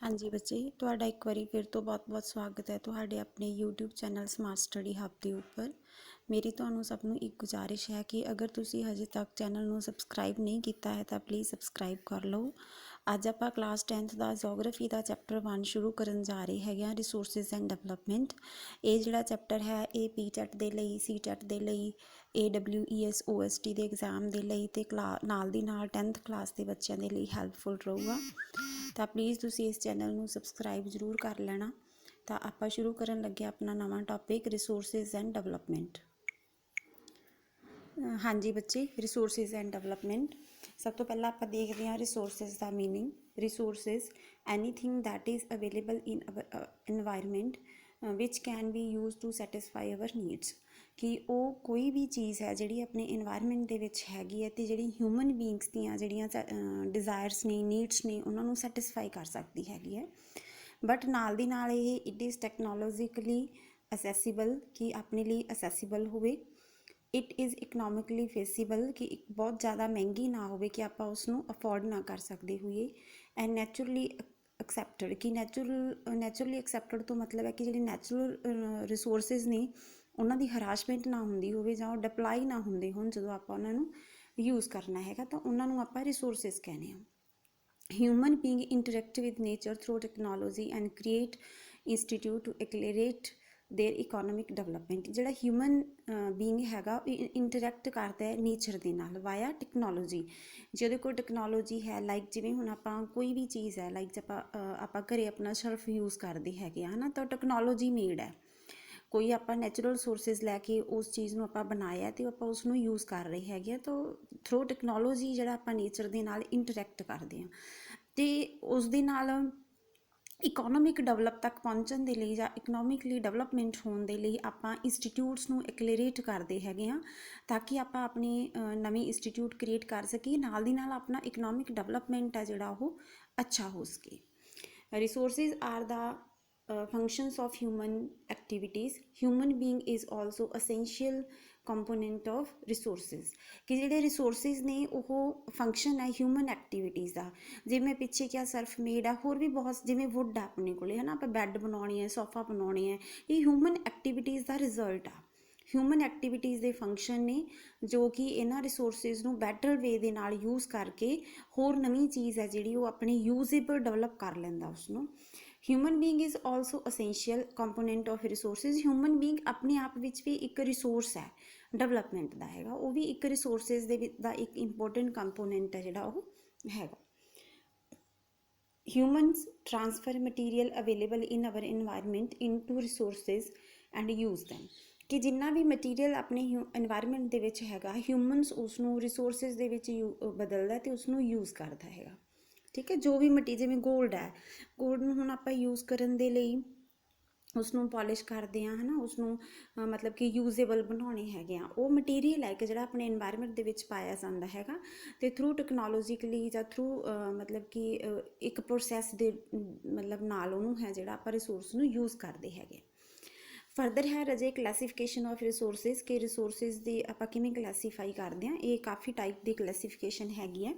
हाँ जी बच्चे, ਤੁਹਾਡਾ ਇੱਕ ਵਾਰੀ ਫਿਰ ਤੋਂ ਬਹੁਤ-ਬਹੁਤ ਸਵਾਗਤ ਹੈ ਤੁਹਾਡੇ ਆਪਣੇ YouTube ਚੈਨਲ ਸਮਾਰਟ ਸਟੱਡੀ ਹੱਬ ਦੇ ਉੱਪਰ। ਮੇਰੀ ਤੁਹਾਨੂੰ ਸਭ ਨੂੰ ਇੱਕ ਗੁਜ਼ਾਰਿਸ਼ ਹੈ ਕਿ ਅਗਰ ਤੁਸੀਂ ਹਜੇ ਤੱਕ ਚੈਨਲ ਨੂੰ ਸਬਸਕ੍ਰਾਈਬ ਨਹੀਂ ਕੀਤਾ ਹੈ ਤਾਂ ਪਲੀਜ਼ ਸਬਸਕ੍ਰਾਈਬ ਕਰ ਲਓ। ਅੱਜ ਆਪਾਂ ਕਲਾਸ 10th ਦਾ ਜੀਓਗ੍ਰਾਫੀ ਦਾ ਚੈਪਟਰ 1 ਸ਼ੁਰੂ ਕਰਨ ਜਾ ਰਹੇ ਹੈਗੇ ਹਾਂ, ਰਿਸੋਰਸਿਸ ਐਂਡ ਡਿਵੈਲਪਮੈਂਟ। ਇਹ ਜਿਹੜਾ ਚੈਪਟਰ ਹੈ ਇਹ PTET ਦੇ ਲਈ, CTET ਦੇ ਲਈ, AWES OST ਦੇ ਐਗਜ਼ਾਮ ਦੇ ਲਈ ਅਤੇ ਨਾਲ ਦੀ ਨਾਲ 10th ਕਲਾਸ ਦੇ ਬੱਚਿਆਂ ਦੇ ਲਈ ਹੈਲਪਫੁਲ ਰਹੂਗਾ। ਤਾਂ ਪਲੀਜ਼ ਤੁਸੀਂ ਇਸ ਚੈਨਲ ਨੂੰ ਸਬਸਕ੍ਰਾਈਬ ਜ਼ਰੂਰ ਕਰ ਲੈਣਾ। ਤਾਂ ਆਪਾਂ ਸ਼ੁਰੂ ਕਰਨ ਲੱਗੇ ਆਪਣਾ ਨਵਾਂ ਟੌਪਿਕ ਰਿਸੋਰਸਿਸ ਐਂਡ ਡਿਵੈਲਪਮੈਂਟ। ਹਾਂਜੀ ਬੱਚੇ, ਰਿਸੋਰਸਿਸ ਐਂਡ ਡਿਵੈਲਪਮੈਂਟ। ਸਭ ਤੋਂ ਪਹਿਲਾਂ ਆਪਾਂ ਦੇਖਦੇ ਹਾਂ ਰਿਸੋਰਸਿਸ ਦਾ meaning. Resources anything that is available in our environment ਵਿਚ can be use to satisfy our needs. ਕਿ ਉਹ ਕੋਈ ਵੀ ਚੀਜ਼ ਹੈ ਜਿਹੜੀ ਆਪਣੇ ਇਨਵਾਇਰਮੈਂਟ ਦੇ ਵਿੱਚ ਹੈਗੀ ਹੈ ਅਤੇ ਜਿਹੜੀ ਹਿਊਮਨ ਬੀਇੰਗਸ ਦੀਆਂ ਜਿਹੜੀਆਂ ਡਿਜ਼ਾਇਰਸ ਨੇ, ਨੀਡਸ ਨੇ, ਉਹਨਾਂ ਨੂੰ ਸੈਟਿਸਫਾਈ ਕਰ ਸਕਦੀ ਹੈਗੀ ਹੈ। ਬਟ ਨਾਲ ਦੀ ਨਾਲ ਇਹ ਇਟ ਇਜ਼ ਟੈਕਨੋਲੋਜੀਕਲੀ ਅਸੈਸੀਬਲ, ਕਿ ਆਪਣੇ ਲਈ ਅਸੈਸੀਬਲ ਹੋਵੇ। ਇਟ ਇਜ਼ ਇਕਨੋਮਿਕਲੀ ਫੇਸੀਬਲ, ਕਿ ਬਹੁਤ ਜ਼ਿਆਦਾ ਮਹਿੰਗੀ ਨਾ ਹੋਵੇ ਕਿ ਆਪਾਂ ਉਸ ਨੂੰ ਅਫੋਰਡ ਨਾ ਕਰ ਸਕਦੇ ਹੋਈਏ। ਐਂਡ ਨੈਚੁਰਲੀ ਐਕਸੈਪਟਡ, ਕਿ ਨੈਚੁਰਲੀ ਐਕਸੈਪਟਡ ਤੋਂ ਮਤਲਬ ਹੈ ਕਿ ਜਿਹੜੇ ਨੈਚੁਰਲ ਰਿਸੋਰਸਿਸ ਨੇ ਉਹਨਾਂ ਦੀ ਹਰਾਸਮੈਂਟ ਨਾ ਹੁੰਦੀ ਹੋਵੇ ਜਾਂ ਉਹ ਡਿਪਲਾਈ ਨਾ ਹੁੰਦੇ ਹੋਣ ਜਦੋਂ ਆਪਾਂ ਉਹਨਾਂ ਨੂੰ ਯੂਜ਼ ਕਰਨਾ ਹੈਗਾ, ਤਾਂ ਉਹਨਾਂ ਨੂੰ ਆਪਾਂ ਰਿਸੋਰਸਿਸ ਕਹਿੰਦੇ ਹਾਂ। Human being interact with nature through technology and create institute to accelerate their economic development. ਜਿਹੜਾ ਹਿਊਮਨ ਬੀਇੰਗ ਹੈਗਾ ਉਹ ਇੰਟਰੈਕਟ ਕਰਦਾ ਹੈ ਨੇਚਰ ਦੇ ਨਾਲ ਵਾਇਆ ਟੈਕਨੋਲੋਜੀ। ਜਿਹਦੇ ਕੋਲ ਟੈਕਨੋਲੋਜੀ ਹੈ, ਲਾਈਕ ਜਿਵੇਂ ਹੁਣ ਆਪਾਂ ਕੋਈ ਵੀ ਚੀਜ਼ ਹੈ, ਲਾਈਕ ਆਪਾਂ ਘਰੇ ਆਪਣਾ ਸਰਫ ਯੂਜ਼ ਕਰਦੇ ਹੈਗੇ ਆ, ਹੈ ਨਾ, ਤਾਂ ਟੈਕਨੋਲੋਜੀ ਮੇਡ ਹੈ। ਕੋਈ ਆਪਾਂ ਨੈਚੁਰਲ ਸੋਰਸਿਸ ਲੈ ਕੇ ਉਸ ਚੀਜ਼ ਨੂੰ ਆਪਾਂ ਬਣਾਇਆ ਅਤੇ ਆਪਾਂ ਉਸ ਨੂੰ ਯੂਜ਼ ਕਰ ਰਹੇ ਹੈਗੇ ਆ। ਤਾਂ ਥਰੂ ਟੈਕਨੋਲੋਜੀ ਜਿਹੜਾ ਆਪਾਂ ਨੇਚਰ ਦੇ ਨਾਲ ਇੰਟਰੈਕਟ ਕਰਦੇ ਹਾਂ ਅਤੇ ਉਸ ਦੇ ਨਾਲ ਇਕੋਨੋਮਿਕ ਡਿਵੈਲਪ ਤੱਕ ਪਹੁੰਚਣ ਦੇ ਲਈ ਜਾਂ ਇਕਨੋਮਿਕਲੀ ਡਿਵੈਲਪਮੈਂਟ ਹੋਣ ਦੇ ਲਈ ਆਪਾਂ ਇੰਸਟੀਟਿਊਟਸ ਨੂੰ ਐਕਲੇਰੇਟ ਕਰਦੇ ਹੈਗੇ ਹਾਂ, ਤਾਂ ਕਿ ਆਪਾਂ ਆਪਣੀ ਨਵੀਂ ਇੰਸਟੀਟਿਊਟ ਕ੍ਰੀਏਟ ਕਰ ਸਕੀਏ। ਨਾਲ ਦੀ ਨਾਲ ਆਪਣਾ ਇਕਨੋਮਿਕ ਡਿਵੈਲਪਮੈਂਟ ਹੈ ਜਿਹੜਾ ਉਹ ਅੱਛਾ ਹੋ ਸਕੇ। ਰਿਸੋਰਸਿਸ ਆਰ ਦਾ functions of human activities. Human being is also essential component of resources। ਕਿ ਜਿਹੜੇ ਰਿਸੋਰਸਿਸ ਨੇ ਉਹ ਫੰਕਸ਼ਨ ਹੈ ਹਿਊਮਨ ਐਕਟੀਵਿਟੀਜ਼ ਦਾ। ਜਿਵੇਂ ਪਿੱਛੇ ਕਿਹਾ ਸਰਫ ਮੇਡ ਆ, ਹੋਰ ਵੀ ਬਹੁਤ, ਜਿਵੇਂ ਵੁੱਡ ਆ ਆਪਣੇ ਕੋਲ, ਹੈ ਨਾ, ਆਪਾਂ ਬੈੱਡ ਬਣਾਉਣੀ ਹੈ, ਸੋਫਾ ਬਣਾਉਣੀ ਹੈ, ਇਹ ਹਿਊਮਨ ਐਕਟੀਵਿਟੀਜ਼ ਦਾ ਰਿਜ਼ਲਟ ਆ। ਹਿਊਮਨ ਐਕਟੀਵਿਟੀਜ਼ ਦੇ ਫੰਕਸ਼ਨ ਨੇ ਜੋ ਕਿ ਇਹਨਾਂ ਰਿਸੋਰਸਿਸ ਨੂੰ ਬੈਟਰ ਵੇ ਦੇ ਨਾਲ ਯੂਜ਼ ਕਰਕੇ ਹੋਰ ਨਵੀਂ ਚੀਜ਼ ਹੈ ਜਿਹੜੀ ਉਹ ਆਪਣੀ ਯੂਜ਼ੇਬਲ ਡਿਵੈਲਪ ਕਰ ਲੈਂਦਾ ਉਸਨੂੰ। Human being is also essential component of resources. Human being ਆਪਣੇ ਆਪ ਵਿੱਚ ਵੀ ਇੱਕ ਰਿਸੋਰਸ ਹੈ ਡਿਵੈਲਪਮੈਂਟ ਦਾ ਹੈਗਾ, ਉਹ ਵੀ ਇੱਕ ਰਿਸੋਰਸਿਸ ਦੇ ਵਿੱਚ ਦਾ ਇੱਕ ਇੰਪੋਰਟੈਂਟ ਕੰਪੋਨੈਂਟ ਹੈ ਜਿਹੜਾ ਉਹ ਹੈਗਾ। Humans transfer material available in our environment into resources and use them. ਕਿ ਜਿੰਨਾ ਵੀ ਮਟੀਰੀਅਲ ਆਪਣੇ ਇਨਵਾਇਰਮੈਂਟ ਦੇ ਵਿੱਚ ਹੈਗਾ, ਹਿਊਮਨਸ ਉਸ ਨੂੰ ਰਿਸੋਰਸਿਸ ਦੇ ਵਿੱਚ ਬਦਲਦਾ ਅਤੇ ਉਸ ਨੂੰ ਯੂਜ਼ ਕਰਦਾ ਹੈਗਾ। ਠੀਕ ਹੈ, ਜੋ ਵੀ ਜਿਵੇਂ ਗੋਲਡ ਹੈ, ਗੋਲਡ ਨੂੰ ਹੁਣ ਆਪਾਂ ਯੂਜ਼ ਕਰਨ ਦੇ ਲਈ ਉਸਨੂੰ ਪੋਲਿਸ਼ ਕਰਦੇ ਹਾਂ, ਹੈ ਨਾ, ਉਸਨੂੰ ਮਤਲਬ ਕਿ ਯੂਜ਼ੇਬਲ ਬਣਾਉਣੇ ਹੈਗੇ ਆ। ਉਹ ਮਟੀਰੀਅਲ ਹੈ ਕਿ ਜਿਹੜਾ ਆਪਣੇ ਇਨਵਾਇਰਮੈਂਟ ਦੇ ਵਿੱਚ ਪਾਇਆ ਜਾਂਦਾ ਹੈਗਾ ਅਤੇ ਥਰੂ ਟੈਕਨੋਲੋਜੀਕਲੀ ਜਾਂ ਥਰੂ ਮਤਲਬ ਕਿ ਇੱਕ ਪ੍ਰੋਸੈਸ ਦੇ ਮਤਲਬ ਨਾਲ ਉਹਨੂੰ ਹੈ ਜਿਹੜਾ ਆਪਾਂ ਰਿਸੋਰਸ ਨੂੰ ਯੂਜ਼ ਕਰਦੇ ਹੈਗੇ। ਫਰਦਰ ਹੈ ਰਜੇ ਕਲਾਸੀਫਿਕੇਸ਼ਨ ਆਫ ਰਿਸੋਰਸਿਸ, ਕਿ ਰਿਸੋਰਸਿਸ ਦੀ ਆਪਾਂ ਕਿਵੇਂ ਕਲਾਸੀਫਾਈ ਕਰਦੇ ਹਾਂ। ਇਹ ਕਾਫੀ ਟਾਈਪ ਦੀ ਕਲਾਸੀਫਿਕੇਸ਼ਨ ਹੈਗੀ ਹੈ।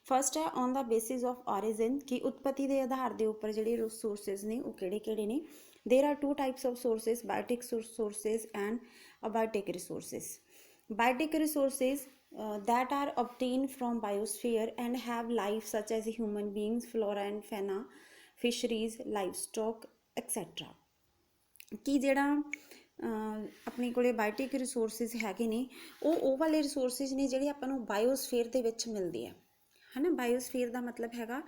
ਫਸਟ ਹੈ ਔਨ ਦਾ ਬੇਸਿਸ ਆਫ ਔਰਿਜਨ, ਕਿ ਉਤਪਤੀ ਦੇ ਆਧਾਰ ਦੇ ਉੱਪਰ ਜਿਹੜੇ ਰਿਸੋਰਸਿਸ ਨੇ ਉਹ ਕਿਹੜੇ ਕਿਹੜੇ ਨੇ। There are two types of sources, biotic sources and abiotic resources. Biotic resources that are obtained from biosphere and have life such as human beings, flora and fauna, fisheries, livestock, etc. ਕਿ ਜਿਹੜਾ ਆਪਣੇ ਕੋਲੇ Biotique resources ਹੈਗੇ ਨੇ ਉਹ ਵਾਲੇ resources ਨੇ ਜਿਹੜੇ ਆਪਾਂ ਨੂੰ ਬਾਇਓਸਫੀਅਰ ਦੇ ਵਿੱਚ ਮਿਲਦੇ ਆ, ਹੈ ਨਾ। ਬਾਇਓਸਫੀਅਰ ਦਾ ਮਤਲਬ ਹੈਗਾ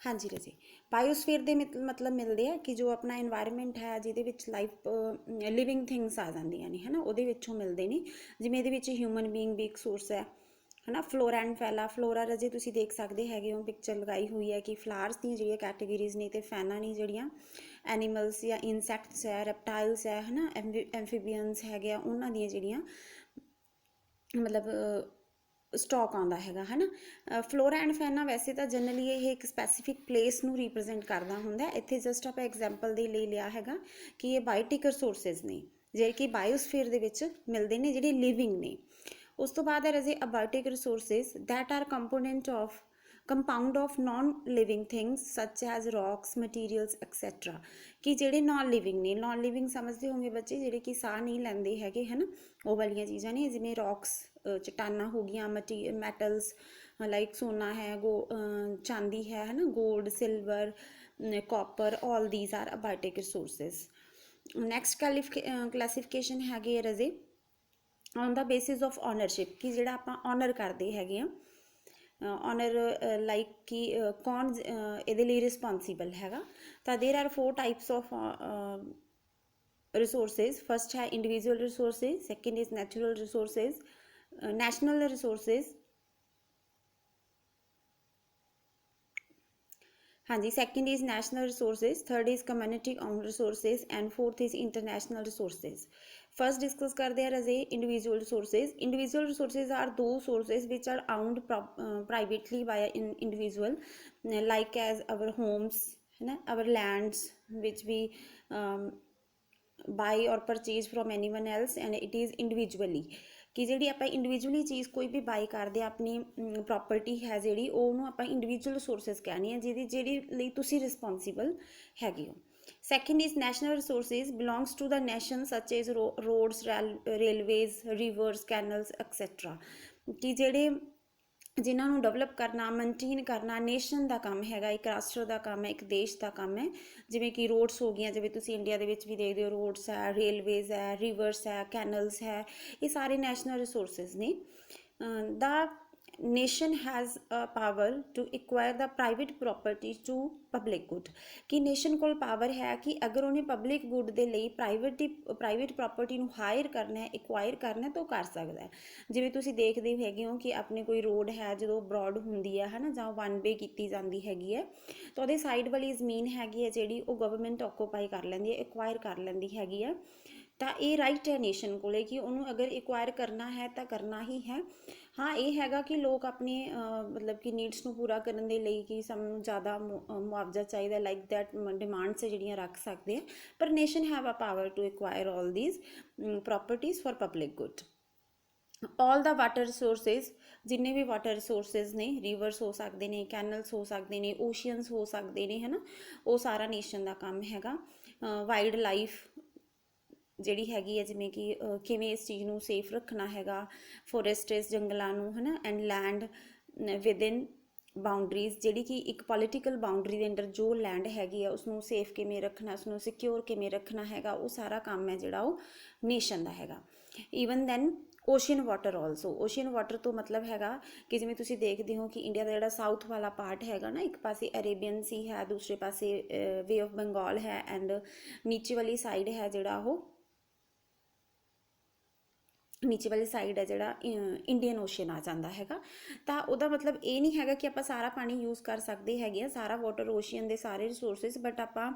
ਹਾਂਜੀ ਰਜੇ, ਬਾਇਓਸਫੀਅਰ ਦੇ ਮਤਲਬ ਮਿਲਦੇ ਆ ਕਿ ਜੋ ਆਪਣਾ ਇਨਵਾਇਰਮੈਂਟ ਹੈ ਜਿਹਦੇ ਵਿੱਚ ਲਾਈਫ ਲਿਵਿੰਗ ਥਿੰਗਸ ਆ ਜਾਂਦੀਆਂ ਨੇ, ਹੈ ਨਾ, ਉਹਦੇ ਵਿੱਚੋਂ ਮਿਲਦੇ ਨੇ। ਜਿਵੇਂ ਇਹਦੇ ਵਿੱਚ ਹਿਊਮਨ ਬੀਇੰਗ ਵੀ ਇੱਕ ਸੋਰਸ ਹੈ ਨਾ। ਫਲੋਰਾ ਐਂਡ ਫੈਲਾ, ਫਲੋਰਾ ਰਜੇ ਤੁਸੀਂ ਦੇਖ ਸਕਦੇ ਹੈਗੇ ਹੋ, ਪਿਕਚਰ ਲਗਾਈ ਹੋਈ ਹੈ ਕਿ ਫਲਾਵਰਸ ਦੀਆਂ ਜਿਹੜੀਆਂ ਕੈਟੇਗਰੀਜ਼ ਨੇ, ਅਤੇ ਫੈਨਾ ਨੇ ਜਿਹੜੀਆਂ ਐਨੀਮਲਸ ਜਾਂ ਇਨਸੈਕਟਸ ਹੈ, ਰੈਪਟਾਈਲਸ ਹੈ ਨਾ, ਐਮਫੀਬੀਅਨਸ ਹੈਗੇ ਆ, ਉਹਨਾਂ ਦੀਆਂ ਜਿਹੜੀਆਂ ਮਤਲਬ ਸਟਾਕ ਆਉਂਦਾ ਹੈਗਾ, ਹੈ ਨਾ। ਫਲੋਰਾ ਐਂਡ ਫੈਨਾ ਵੈਸੇ ਤਾਂ ਜਨਰਲੀ ਇਹ ਇੱਕ ਸਪੈਸੀਫਿਕ ਪਲੇਸ ਨੂੰ ਰੀਪ੍ਰਜੈਂਟ ਕਰਦਾ ਹੁੰਦਾ। ਇੱਥੇ ਜਸਟ ਆਪਾਂ ਐਗਜ਼ਾਮਪਲ ਦੇ ਲਈ ਲਿਆ ਹੈਗਾ ਕਿ ਇਹ ਬਾਇਓਟਿਕ ਰਿਸੋਰਸਿਸ ਨੇ, ਜਿਹੜੇ ਕਿ ਬਾਇਓਸਫੀਅਰ ਦੇ ਵਿੱਚ ਮਿਲਦੇ ਨੇ, ਜਿਹੜੇ ਲਿਵਿੰਗ ਨੇ। ਉਸ ਤੋਂ ਬਾਅਦ ਹੈ ਰਾਜੇ abiotic resources that are component of compound of non living things such as rocks materials etcetera, ਕਿ ਜਿਹੜੇ ਨॉन ਲਿਵਿੰਗ ਨੇ, ਨॉन ਲਿਵਿੰਗ ਸਮਝਦੇ ਹੋਗੇ ਬੱਚੇ ਜਿਹੜੇ ਕਿ ਸਾਹ ਨਹੀਂ ਲੈਂਦੇ ਹੈਗੇ, ਹੈ ਨਾ, ਉਹ ਵਾਲੀਆਂ ਚੀਜ਼ਾਂ ਨੇ, ਜਿਵੇਂ ਰੌਕਸ ਚਟਾਨਾਂ ਹੋ ਗਈਆਂ, ਮੈਟਲਸ ਲਾਈਕ ਸੋਨਾ ਹੈ, ਚਾਂਦੀ ਹੈ ਨਾ, gold, silver, copper, all these are abiotic resources. Next classification ਹੈਗੀ ਹੈ ਰਾਜੇ on the basis of ownership, ਕਿ ਜਿਹੜਾ ਆਪਾਂ ਓਨਰ ਕਰਦੇ ਹੈਗੇ ਆ, ਓਨਰ ਲਾਈਕ ਕਿ ਕੌਣ ਇਹਦੇ ਲਈ ਰਿਸਪੋਂਸੀਬਲ ਹੈਗਾ। ਤਾਂ there are 4 types of resources. First ਹੈ individual resources, second is natural resources, national resources, हाँ जी, second is national resources, third is community own resources and fourth is international resources. First discuss करते हैं रजे individual resources. Individual resources are the sources which are owned privately by an individual, like as our homes, है ना, our lands which we buy or purchase from anyone else and it is individually, ਕਿ ਜਿਹੜੀ ਆਪਾਂ individually ਚੀਜ਼ ਕੋਈ ਵੀ ਬਾਈ ਕਰਦੇ ਆ, ਆਪਣੀ ਪ੍ਰੋਪਰਟੀ ਹੈ ਜਿਹੜੀ, ਉਹਨੂੰ ਆਪਾਂ ਇੰਡੀਵਿਜੂਅਲ ਰਿਸੋਰਸਿਸ ਕਹਿੰਦੇ ਆ, ਜਿਹੜੀ ਲਈ ਤੁਸੀਂ ਰਿਸਪੋਂਸੀਬਲ ਹੈਗੇ ਹੋ। Second is national resources belongs to the nation such as roads, railways, rivers, canals etcetera, ਕਿ ਜਿਹੜੇ ਜਿਨ੍ਹਾਂ ਨੂੰ ਡਿਵੈਲਪ ਕਰਨਾ, ਮੇਨਟੇਨ ਕਰਨਾ ਨੇਸ਼ਨ ਦਾ ਕੰਮ ਹੈਗਾ, ਇੱਕ ਰਾਸ਼ਟਰ ਦਾ ਕੰਮ ਹੈ, ਇੱਕ ਦੇਸ਼ ਦਾ ਕੰਮ ਹੈ। ਜਿਵੇਂ ਕਿ ਰੋਡਸ ਹੋ ਗਈਆਂ, ਜਿਵੇਂ ਤੁਸੀਂ ਇੰਡੀਆ ਦੇ ਵਿੱਚ ਵੀ ਦੇਖਦੇ ਹੋ, ਰੋਡਸ ਹੈ, ਰੇਲਵੇਜ਼ ਹੈ, ਰਿਵਰਸ ਹੈ, ਕੈਨਲਸ ਹੈ, ਇਹ ਸਾਰੇ ਨੈਸ਼ਨਲ ਰਿਸੋਰਸਿਸ ਨੇ। ਦਾ nation has a power to acquire the private property to public good, ਕਿ ਨੇਸ਼ਨ ਕੋਲ ਪਾਵਰ ਹੈ ਕਿ ਅਗਰ ਉਹਨੇ ਪਬਲਿਕ ਗੁੱਡ ਦੇ ਲਈ ਪ੍ਰਾਈਵੇਟ ਪ੍ਰੋਪਰਟੀ ਨੂੰ ਹਾਇਰ ਕਰਨਾ ਹੈ, ਐਕਵਾਇਰ ਕਰਨਾ ਤਾਂ ਉਹ ਕਰ ਸਕਦਾ ਹੈ। ਜਿਵੇਂ ਤੁਸੀਂ ਦੇਖਦੇ ਹੈਗੇ ਹੋ ਕਿ ਆਪਣੇ ਕੋਈ ਰੋਡ ਹੈ ਜਦੋਂ ਬਰੋਡ ਹੁੰਦੀ ਹੈ ਨਾ, ਜਾਂ ਵਨ ਵੇ ਕੀਤੀ ਜਾਂਦੀ ਹੈਗੀ ਹੈ, ਤਾਂ ਉਹਦੇ ਸਾਈਡ ਵਾਲੀ ਜ਼ਮੀਨ ਹੈਗੀ ਹੈ ਜਿਹੜੀ, ਉਹ ਗਵਰਨਮੈਂਟ ਆਕੂਪਾਈ ਕਰ ਲੈਂਦੀ ਹੈ, ਐਕਵਾਇਰ ਕਰ ਲੈਂਦੀ ਹੈਗੀ ਹੈ। ਤਾਂ ਇਹ ਰਾਈਟ ਹੈ ਨੇਸ਼ਨ ਕੋਲੇ ਕਿ ਉਹਨੂੰ ਅਗਰ ਐਕਵਾਇਰ ਕਰਨਾ ਹੈ ਤਾਂ ਕਰਨਾ ਹੀ ਹੈ। ਹਾਂ, ਇਹ ਹੈਗਾ ਕਿ ਲੋਕ ਆਪਣੇ ਮਤਲਬ ਕਿ ਨੀਡਸ ਨੂੰ ਪੂਰਾ ਕਰਨ ਦੇ ਲਈ ਕਿ ਸਾਨੂੰ ਜ਼ਿਆਦਾ ਮੁਆਵਜ਼ਾ ਚਾਹੀਦਾ, ਲਾਈਕ ਦੈਟ ਡਿਮਾਂਡਸ ਜਿਹੜੀਆਂ ਰੱਖ ਸਕਦੇ ਆ, ਪਰ nation have a power to acquire all these properties for public good. All the water resources, ਜਿੰਨੇ ਵੀ ਵਾਟਰ ਰਿਸੋਰਸਿਸ ਨੇ, ਰਿਵਰਸ ਹੋ ਸਕਦੇ ਨੇ, ਕੈਨਲਸ ਹੋ ਸਕਦੇ ਨੇ, ਓਸ਼ੀਅਨਸ ਹੋ ਸਕਦੇ ਨੇ, ਹੈ ਨਾ, ਉਹ ਸਾਰਾ ਨੇਸ਼ਨ ਦਾ ਕੰਮ ਹੈਗਾ। ਵਾਈਲਡ ਲਾਈਫ ਜਿਹੜੀ ਹੈਗੀ ਹੈ, ਜਿਵੇਂ ਕਿ ਕਿਵੇਂ ਇਸ ਚੀਜ਼ ਨੂੰ ਸੇਫ ਰੱਖਣਾ ਹੈਗਾ, ਫੋਰੈਸਟਸ ਜੰਗਲਾਂ ਨੂੰ, ਹੈ ਨਾ, ਐਂਡ ਲੈਂਡ ਵਿਦਿਨ ਬਾਉਂਡਰੀਜ਼, ਜਿਹੜੀ ਕਿ ਇੱਕ ਪੋਲੀਟੀਕਲ ਬਾਉਂਡਰੀ ਦੇ ਅੰਡਰ ਜੋ ਲੈਂਡ ਹੈਗੀ ਆ ਉਸਨੂੰ ਸੇਫ ਕਿਵੇਂ ਰੱਖਣਾ, ਉਸਨੂੰ ਸਿਕਿਉਰ ਕਿਵੇਂ ਰੱਖਣਾ ਹੈਗਾ, ਉਹ ਸਾਰਾ ਕੰਮ ਹੈ ਜਿਹੜਾ ਉਹ ਨੇਸ਼ਨ ਦਾ ਹੈਗਾ। Even then ocean water also, ocean water ਤੋਂ ਮਤਲਬ ਹੈਗਾ ਕਿ ਜਿਵੇਂ ਤੁਸੀਂ ਦੇਖਦੇ ਹੋ ਕਿ ਇੰਡੀਆ ਦਾ ਜਿਹੜਾ ਸਾਊਥ ਵਾਲਾ ਪਾਰਟ ਹੈਗਾ ਨਾ, ਇੱਕ ਪਾਸੇ ਅਰੇਬੀਅਨ ਸੀ ਹੈ, ਦੂਸਰੇ ਪਾਸੇ ਵੇ ਆਫ ਬੰਗਾਲ ਹੈ, ਐਂਡ ਨੀਚੇ ਵਾਲੀ ਸਾਈਡ ਹੈ ਜਿਹੜਾ ਉਹ, ਨੀਚੇ ਵਾਲੀ ਸਾਈਡ ਹੈ ਜਿਹੜਾ ਇੰਡੀਅਨ ਓਸ਼ਨ ਆ ਜਾਂਦਾ ਹੈਗਾ। ਤਾਂ ਉਹਦਾ ਮਤਲਬ ਇਹ ਨਹੀਂ ਹੈਗਾ ਕਿ ਆਪਾਂ ਸਾਰਾ ਪਾਣੀ ਯੂਜ਼ ਕਰ ਸਕਦੇ ਹੈਗੇ ਆ, ਸਾਰਾ ਵਾਟਰ ਓਸ਼ੀਅਨ ਦੇ ਸਾਰੇ ਰਿਸੋਰਸਿਸ, ਬਟ ਆਪਾਂ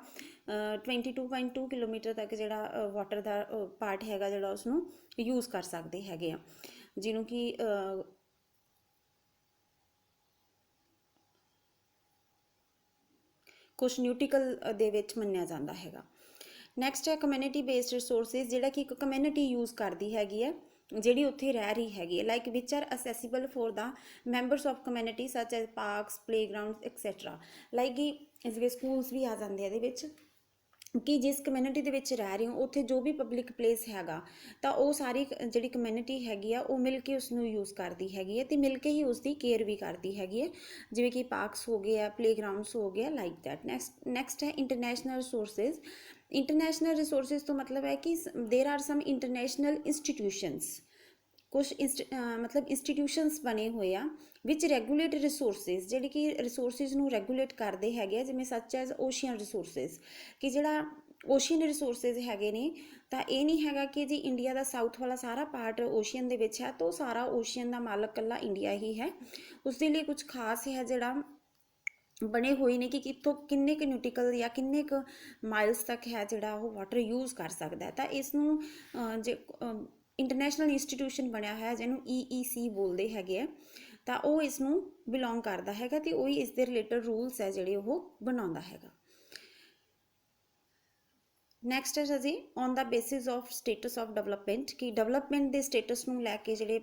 22.2 ਕਿਲੋਮੀਟਰ ਤੱਕ ਜਿਹੜਾ ਵਾਟਰ ਦਾ ਪਾਰਟ ਹੈਗਾ ਜਿਹੜਾ ਉਸਨੂੰ ਯੂਜ਼ ਕਰ ਸਕਦੇ ਹੈਗੇ ਆ, ਜਿਹਨੂੰ ਕਿ ਕੁਛ ਨਿਊਟੀਕਲ ਦੇ ਵਿੱਚ ਮੰਨਿਆ ਜਾਂਦਾ ਹੈਗਾ। ਨੈਕਸਟ ਹੈ ਕਮਿਊਨਿਟੀ ਬੇਸਡ ਰਿਸੋਰਸਿਸ, ਜਿਹੜਾ ਕਿ ਇੱਕ ਕਮਿਊਨਿਟੀ ਯੂਜ਼ ਕਰਦੀ ਹੈਗੀ ਹੈ, ਜਿਹੜੀ ਉੱਥੇ ਰਹਿ ਰਹੀ ਹੈਗੀ ਹੈ, like which are accessible for the members of community such as parks, playground etcetera, like ਕਿ ਜਿਵੇਂ ਸਕੂਲਸ ਵੀ ਆ ਜਾਂਦੇ ਇਹਦੇ ਵਿੱਚ, ਕਿ ਜਿਸ ਕਮਿਊਨਿਟੀ ਦੇ ਵਿੱਚ ਰਹਿ ਰਹੇ ਹੋ ਉੱਥੇ ਜੋ ਵੀ ਪਬਲਿਕ ਪਲੇਸ ਹੈਗਾ ਤਾਂ ਉਹ ਸਾਰੀ ਜਿਹੜੀ ਕਮਿਊਨਿਟੀ ਹੈਗੀ ਆ ਉਹ ਮਿਲ ਕੇ ਉਸਨੂੰ ਯੂਜ਼ ਕਰਦੀ ਹੈਗੀ ਹੈ, ਅਤੇ ਮਿਲ ਕੇ ਹੀ ਉਸਦੀ ਕੇਅਰ ਵੀ ਕਰਦੀ ਹੈਗੀ ਹੈ, ਜਿਵੇਂ ਕਿ ਪਾਰਕਸ ਹੋ ਗਏ ਆ, ਪਲੇਗਰਾਊਂਡਸ ਹੋ ਗਏ, ਲਾਈਕ ਦੈਟ। ਨੈਕਸਟ ਹੈ ਇੰਟਰਨੈਸ਼ਨਲ ਰਿਸੋਰਸਿਸ। ਇੰਟਰਨੈਸ਼ਨਲ ਰਿਸੋਰਸਿਸ ਤੋਂ ਮਤਲਬ ਹੈ ਕਿ ਦੇਰ ਆਰ ਸਮ ਇੰਟਰਨੈਸ਼ਨਲ ਇੰਸਟੀਟਿਊਸ਼ਨਸ, ਕੁਛ ਮਤਲਬ ਇੰਸਟੀਟਿਊਸ਼ਨਸ ਬਣੇ ਹੋਏ ਆ ਵਿਚ ਰੈਗੂਲੇਟ ਰਿਸੋਰਸਿਸ, ਜਿਹੜੇ ਕਿ ਰਿਸੋਰਸਿਸ ਨੂੰ ਰੈਗੂਲੇਟ ਕਰਦੇ ਹੈਗੇ ਆ, ਜਿਵੇਂ ਸੱਚ ਐਜ਼ ਓਸ਼ੀਅਨ ਰਿਸੋਰਸਿਸ, ਕਿ ਜਿਹੜਾ ਓਸ਼ੀਅਨ ਰਿਸੋਰਸਿਸ ਹੈਗੇ ਨੇ ਤਾਂ ਇਹ ਨਹੀਂ ਹੈਗਾ ਕਿ ਜੀ ਇੰਡੀਆ ਦਾ ਸਾਊਥ ਵਾਲਾ ਸਾਰਾ ਪਾਰਟ ਓਸ਼ੀਅਨ ਦੇ ਵਿੱਚ ਹੈ ਤਾਂ ਉਹ ਸਾਰਾ ਓਸ਼ੀਅਨ ਦਾ ਮਾਲਕ ਇਕੱਲਾ ਇੰਡੀਆ ਹੀ ਹੈ। ਉਸਦੇ ਲਈ ਕੁਝ ਖਾਸ ਹੈ ਜਿਹੜਾ ਬਣੇ ਹੋਏ ਨੇ ਕਿ ਕਿੱਥੋਂ ਕਿੰਨੇ ਕੁ ਨਿਊਟੀਕਲ ਜਾਂ ਕਿੰਨੇ ਕੁ ਮਾਈਲਸ ਤੱਕ ਹੈ ਜਿਹੜਾ ਉਹ ਵਾਟਰ ਯੂਜ਼ ਕਰ ਸਕਦਾ ਹੈ। ਤਾਂ ਇਸ ਨੂੰ ਜੇ ਇੰਟਰਨੈਸ਼ਨਲ ਇੰਸਟੀਟਿਊਸ਼ਨ ਬਣਿਆ ਹੋਇਆ ਜਿਹਨੂੰ EEC ਬੋਲਦੇ ਹੈਗੇ ਆ, ਤਾਂ ਉਹ ਇਸ ਨੂੰ ਬਿਲੋਂਗ ਕਰਦਾ ਹੈਗਾ ਅਤੇ ਉਹੀ ਇਸ ਦੇ ਰਿਲੇਟਡ ਰੂਲਸ ਹੈ ਜਿਹੜੇ ਉਹ ਬਣਾਉਂਦਾ ਹੈਗਾ। ਨੈਕਸਟ ਹੈ ਜੀ on the basis of status of development ਕਿ ਡਿਵੈਲਪਮੈਂਟ ਦੇ ਸਟੇਟਸ ਨੂੰ ਲੈ ਕੇ ਜਿਹੜੇ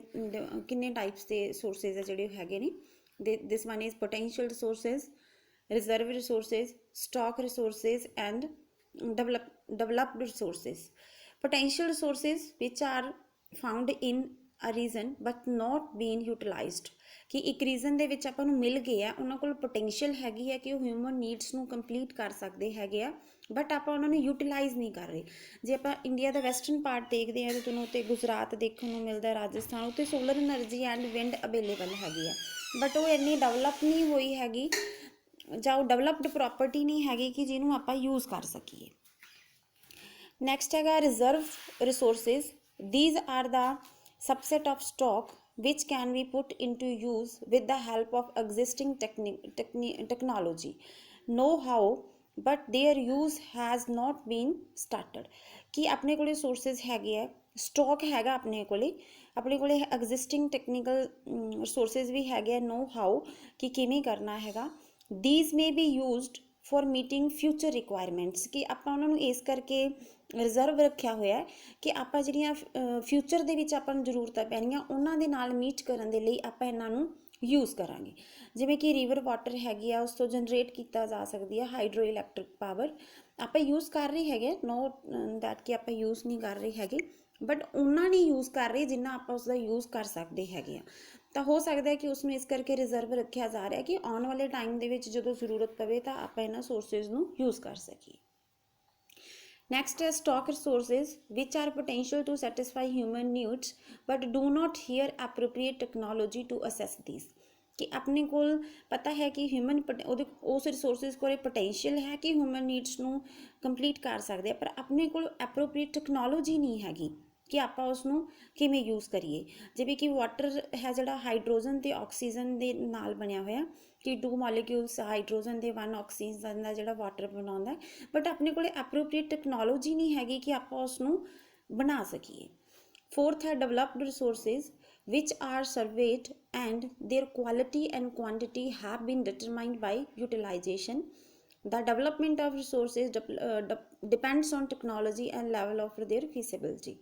ਕਿੰਨੇ ਟਾਈਪਸ ਦੇ ਸੋਰਸਿਸ ਹੈ ਜਿਹੜੇ ਹੈਗੇ ਨੇ this one is potential resources, reserve resources, stock resources and developed resources. Potential resources which are found in a region but not being utilized ਕਿ ਇੱਕ ਰੀਜ਼ਨ ਦੇ ਵਿੱਚ ਆਪਾਂ ਨੂੰ ਮਿਲ ਗਏ ਆ, ਉਹਨਾਂ ਕੋਲ ਪੋਟੈਂਸ਼ੀਅਲ ਹੈਗੀ ਹੈ ਕਿ ਉਹ ਹਿਊਮਨ ਨੀਡਸ ਨੂੰ ਕੰਪਲੀਟ ਕਰ ਸਕਦੇ ਹੈਗੇ ਆ, ਬਟ ਆਪਾਂ ਉਹਨਾਂ ਨੂੰ ਯੂਟੀਲਾਈਜ਼ ਨਹੀਂ ਕਰ ਰਹੇ। ਜੇ ਆਪਾਂ ਇੰਡੀਆ ਦਾ ਵੈਸਟਰਨ ਪਾਰਟ ਦੇਖਦੇ ਹਾਂ ਤਾਂ ਤੁਹਾਨੂੰ ਉੱਤੇ ਗੁਜਰਾਤ ਦੇਖਣ ਨੂੰ ਮਿਲਦਾ, ਰਾਜਸਥਾਨ, ਉੱਤੇ solar energy and wind available ਹੈਗੀ ਆ, ਬਟ ਉਹ ਇੰਨੀ ਡਿਵੈਲਪ ਨਹੀਂ ਹੋਈ ਹੈਗੀ ਜਾਂ ਉਹ ਡਿਵੈਲਪਡ ਪ੍ਰੋਪਰਟੀ ਨਹੀਂ ਹੈਗੀ ਕਿ ਜਿਹਨੂੰ ਆਪਾਂ ਯੂਜ਼ ਕਰ ਸਕੀਏ। ਨੈਕਸਟ ਹੈਗਾ reserve resources. These are the subset of stock which can be put into use with the help of existing technology, know-how, but their use has not been started। कि अपने कोले सोर्सेज हैगे है, stock हैगा अपने कोले existing technical resources भी हैगे, नो हाउ कि किवें करना हैगा। these may be used for meeting future requirements कि ਆਪਾਂ ਉਹਨਾਂ ਨੂੰ ਇਸ ਕਰਕੇ ਰਿਜ਼ਰਵ ਰੱਖਿਆ ਹੋਇਆ ਹੈ ਕਿ ਆਪਾਂ ਜਿਹੜੀਆਂ ਫਿਊਚਰ ਦੇ ਵਿੱਚ ਆਪਾਂ ਨੂੰ ਜ਼ਰੂਰਤਾਂ ਪੈਣੀਆਂ ਉਹਨਾਂ ਦੇ ਨਾਲ ਮੀਟ ਕਰਨ ਦੇ ਲਈ ਆਪਾਂ ਇਹਨਾਂ ਨੂੰ ਯੂਜ਼ ਕਰਾਂਗੇ। ਜਿਵੇਂ ਕਿ ਰਿਵਰ ਵਾਟਰ ਹੈਗੀ ਆ, ਉਸ ਤੋਂ ਜਨਰੇਟ ਕੀਤਾ ਜਾ ਸਕਦੀ ਹੈ ਹਾਈਡਰੋ ਇਲੈਕਟ੍ਰਿਕ ਪਾਵਰ, ਆਪਾਂ ਯੂਜ਼ ਕਰ ਰਹੇ ਹੈਗੇ, ਨੋ ਦੈਟ ਕਿ ਆਪਾਂ ਯੂਜ਼ ਨਹੀਂ ਕਰ ਰਹੇ ਹੈਗੇ, ਬਟ ਉਹਨਾਂ ਨਹੀਂ ਯੂਜ਼ ਕਰ ਰਹੇ ਜਿੰਨਾ ਆਪਾਂ ਉਸਦਾ ਯੂਜ਼ ਕਰ ਸਕਦੇ ਹੈਗੇ ਆ। ਤਾਂ ਹੋ ਸਕਦਾ ਹੈ ਕਿ ਉਸਨੂੰ ਇਸ ਕਰਕੇ ਰਿਜ਼ਰਵ ਰੱਖਿਆ ਜਾ ਰਿਹਾ ਕਿ ਆਉਣ ਵਾਲੇ ਟਾਈਮ ਦੇ ਵਿੱਚ ਜਦੋਂ ਜ਼ਰੂਰਤ ਪਵੇ ਤਾਂ ਆਪਾਂ ਇਹਨਾਂ ਸੋਰਸਿਸ ਨੂੰ ਯੂਜ਼ ਕਰ ਸਕੀਏ। Next is stock resources which are potential to satisfy human needs but do not hear appropriate technology to assess these। कि अपने कोल पता है कि ह्यूमन उस रिसोर्सिस कोल पोटेंशियल है कि ह्यूमन नीड्स ਨੂੰ ਕੰਪਲੀਟ ਕਰ ਸਕਦੇ ਆ, ਪਰ ਆਪਣੇ ਕੋਲ ਐਪਰੋਪਰੀਏਟ ਟੈਕਨੋਲੋਜੀ ਨਹੀਂ ਹੈਗੀ ਕਿ ਆਪਾਂ ਉਸ ਨੂੰ ਕਿਵੇਂ ਯੂਜ਼ ਕਰੀਏ। ਜਿਵੇਂ ਕਿ ਵਾਟਰ ਹੈ ਜਿਹੜਾ ਹਾਈਡਰੋਜਨ ਤੇ ਆਕਸੀਜਨ ਦੇ ਨਾਲ ਬਣਿਆ ਹੋਇਆ ਕਿ 2 ਮੋਲੀਕਿਊਲਸ ਹਾਈਡਰੋਜਨ ਦੇ 1 ਆਕਸੀਜਨ ਦਾ ਜਿਹੜਾ ਵਾਟਰ ਬਣਾਉਂਦਾ, ਬਟ ਆਪਣੇ ਕੋਲ ਐਪਰੋਪਰੀਏਟ ਟੈਕਨੋਲੋਜੀ ਨਹੀਂ ਹੈਗੀ ਕਿ ਆਪਾਂ ਉਸ ਨੂੰ ਬਣਾ ਸਕੀਏ। ਫੋਰਥ ਹੈ developed resources which are surveyed and their quality and quantity have been determined by utilization। The development of resources depends on technology and level of their feasibility।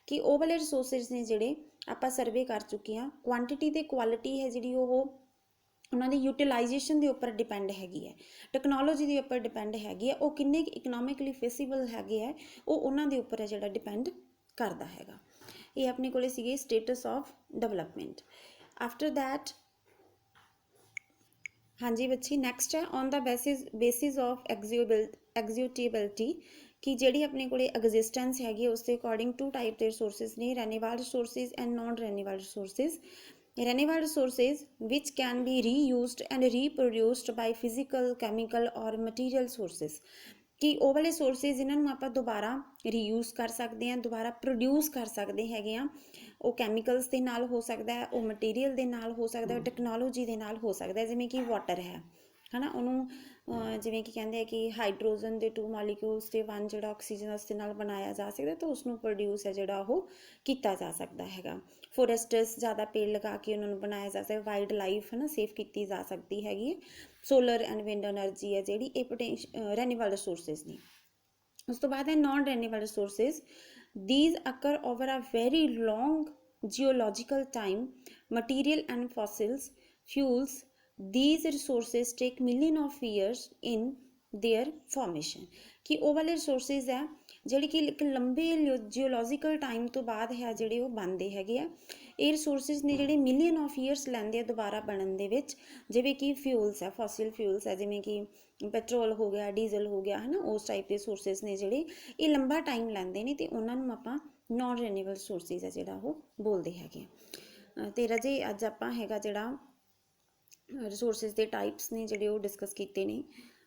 कि ਉਹ ਵਾਲੇ ਰਿਸੋਰਸਿਸ ਨੇ ਜਿਹੜੇ ਆਪਾਂ ਸਰਵੇ ਕਰ ਚੁੱਕੇ ਹਾਂ, ਕੁਆਂਟਿਟੀ ਤੇ ਕੁਆਲਿਟੀ ਹੈ ਜਿਹੜੀ ਉਹ ਉਹਨਾਂ ਦੀ ਯੂਟੀਲਾਈਜੇਸ਼ਨ ਦੇ ਉੱਪਰ ਡਿਪੈਂਡ ਹੈਗੀ ਹੈ, ਟੈਕਨੋਲੋਜੀ ਦੇ ਉੱਪਰ ਡਿਪੈਂਡ ਹੈਗੀ ਹੈ, ਉਹ ਕਿੰਨੇ ਇਕਨੋਮਿਕਲੀ ਫੀਸੀਬਲ ਹੈਗੇ ਹੈ ਉਹ ਉਹਨਾਂ ਦੇ ਉੱਪਰ ਹੈ ਜਿਹੜਾ ਡਿਪੈਂਡ ਕਰਦਾ ਹੈਗਾ। ਇਹ ਆਪਣੇ ਕੋਲੇ ਸੀਗੇ status of development. After that ਹਾਂਜੀ ਬੱਚੀ ਨੈਕਸਟ ਹੈ on the basis of executability ਕਿ ਜਿਹੜੀ ਆਪਣੇ ਕੋਲੇ ਐਗਜ਼ਿਸਟੈਂਸ ਹੈਗੀ ਉਸ ਦੇ ਅਕੋਰਡਿੰਗ 2 ਟਾਈਪ ਦੇ ਰਿਸੋਰਸਿਸ ਨੇ, renewable resources and non renewable resources. Renewable resources which can be reused and reproduced by physical, chemical or material sources। कि ਉਹ ਵਾਲੇ ਸੋਰਸਿਸ ਜਿਨ੍ਹਾਂ ਨੂੰ ਆਪਾਂ ਦੁਬਾਰਾ ਰੀਯੂਜ਼ ਕਰ ਸਕਦੇ ਹਾਂ, ਦੁਬਾਰਾ ਪ੍ਰੋਡਿਊਸ ਕਰ ਸਕਦੇ ਹੈਗੇ ਆ, ਉਹ ਕੈਮੀਕਲਸ ਦੇ ਨਾਲ ਹੋ ਸਕਦਾ ਹੈ, ਉਹ ਮਟੀਰੀਅਲ ਦੇ ਨਾਲ ਹੋ ਸਕਦਾ ਹੈ, ਟੈਕਨੋਲੋਜੀ ਦੇ ਨਾਲ ਹੋ ਸਕਦਾ ਹੈ। ਜਿਵੇਂ ਕਿ ਵਾਟਰ ਹੈ ਨਾ, ਉਹਨੂੰ ਜਿਵੇਂ ਕਿ ਕਹਿੰਦੇ ਆ ਕਿ ਹਾਈਡਰੋਜਨ ਦੇ 2 ਮੋਲੀਕਿਊਲਸ ਤੇ 1 ਜਿਹੜਾ ਆਕਸੀਜਨ ਉਸ ਦੇ ਨਾਲ ਬਣਾਇਆ ਜਾ ਸਕਦਾ, ਤਾਂ ਉਸਨੂੰ ਪ੍ਰੋਡਿਊਸ ਹੈ ਜਿਹੜਾ ਉਹ ਕੀਤਾ ਜਾ ਸਕਦਾ ਹੈਗਾ। ਫੋਰੈਸਟਸ ਜ਼ਿਆਦਾ ਪੇੜ ਲਗਾ ਕੇ ਉਹਨਾਂ ਨੂੰ ਬਣਾਇਆ ਜਾ ਸਕਦਾ, ਵਾਈਲਡ ਲਾਈਫ ਹੈ ਨਾ ਸੇਫ ਕੀਤੀ ਜਾ ਸਕਦੀ ਹੈਗੀ ਹੈ। ਸੋਲਰ ਐਂਡ ਵਿੰਡ ਐਨਰਜੀ ਹੈ ਜਿਹੜੀ ਇਹ ਰੈਨੇਬਲ ਰਿਸੋਰਸਿਸ ਨੇ। ਉਸ ਤੋਂ ਬਾਅਦ ਹੈ ਨॉन renewable resources. these occur over a very long geological time, material and fossils fuels। these resources take million of years in their formation। कि ਉਹ ਵਾਲੇ ਰਿਸੋਰਸਿਸ ਹੈ ਜਿਹੜੇ ਕਿ ਇੱਕ ਲੰਬੇ ਜਿਓਲੋਜੀਕਲ ਟਾਈਮ ਤੋਂ ਬਾਅਦ ਹੈ ਜਿਹੜੇ ਉਹ ਬਣਦੇ ਹੈਗੇ ਆ। ਇਹ ਰਿਸੋਰਸਿਸ ਨੇ ਜਿਹੜੇ ਮਿਲੀਅਨ ਆਫ ਈਅਰਸ ਲੈਂਦੇ ਆ ਦੁਬਾਰਾ ਬਣਨ ਦੇ ਵਿੱਚ। ਜਿਵੇਂ ਕਿ ਫਿਊਲਸ ਹੈ, ਫੋਸਿਲ ਫਿਊਲਸ ਹੈ, ਜਿਵੇਂ ਕਿ ਪੈਟਰੋਲ ਹੋ ਗਿਆ, ਡੀਜ਼ਲ ਹੋ ਗਿਆ, ਹੈ ਨਾ, ਉਸ ਟਾਈਪ ਦੇ ਸੋਰਸਿਸ ਨੇ ਜਿਹੜੇ ਇਹ ਲੰਬਾ ਟਾਈਮ ਲੈਂਦੇ ਨੇ ਅਤੇ ਉਹਨਾਂ ਨੂੰ ਆਪਾਂ ਨॉन ਰੈਨੇਬਲ ਸੋਰਸਿਸ ਹੈ ਜਿਹੜਾ ਉਹ ਬੋਲਦੇ ਹੈਗੇ ਆ। ਅਤੇ ਰਾਜੇ ਅੱਜ ਆਪਾਂ ਹੈਗਾ ਜਿਹੜਾ ਰਿਸੋਰਸਿਸ ਦੇ ਟਾਈਪਸ ਨੇ ਜਿਹੜੇ ਉਹ ਡਿਸਕਸ ਕੀਤੇ ਨੇ,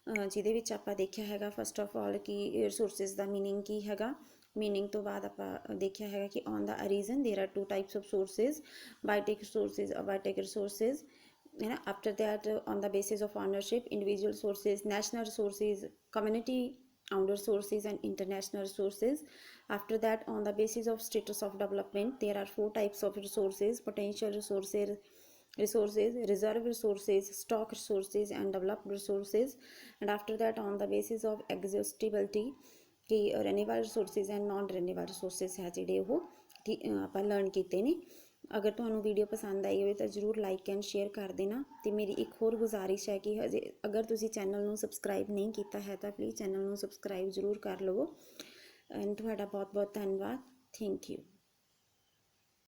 ਜਿਹਦੇ ਵਿੱਚ ਆਪਾਂ ਦੇਖਿਆ ਹੈਗਾ ਫਸਟ ਆਫ ਆਲ ਕਿ ਰਿਸੋਰਸਿਸ ਦਾ ਮੀਨਿੰਗ ਕੀ ਹੈਗਾ। ਮੀਨਿੰਗ ਤੋਂ ਬਾਅਦ ਆਪਾਂ ਦੇਖਿਆ ਹੈਗਾ ਕਿ on the reason there are 2 types of sources, biotic resources, abiotic resources, है ना। After that on the basis of ownership, individual sources, national resources, community owned resources and international resources। After that on the basis of status of development there are 4 types of resources: potential resources, reserve resources, stock resources and developed resources। And after that on the basis of exhaustibility कि renewable resources and non renewable resources ਹੈ ਜਿਹੜੇ ਉਹ ਆਪਾਂ learn ਕੀਤੇ ਨੇ। ਅਗਰ ਤੁਹਾਨੂੰ video ਪਸੰਦ ਆਈ ਹੋਵੇ ਤਾਂ ਜ਼ਰੂਰ ਲਾਈਕ ਐਂਡ ਸ਼ੇਅਰ ਕਰ ਦੇਣਾ। ਅਤੇ ਮੇਰੀ ਇੱਕ ਹੋਰ ਗੁਜ਼ਾਰਿਸ਼ ਹੈ ਕਿ ਹਜੇ ਅਗਰ ਤੁਸੀਂ ਚੈਨਲ ਨੂੰ ਸਬਸਕ੍ਰਾਈਬ ਨਹੀਂ ਕੀਤਾ ਹੈ ਤਾਂ ਪਲੀਜ਼ ਚੈਨਲ ਨੂੰ ਸਬਸਕ੍ਰਾਈਬ ਜ਼ਰੂਰ ਕਰ ਲਵੋ। ਐਂਡ ਤੁਹਾਡਾ ਬਹੁਤ ਬਹੁਤ ਧੰਨਵਾਦ। Thank you.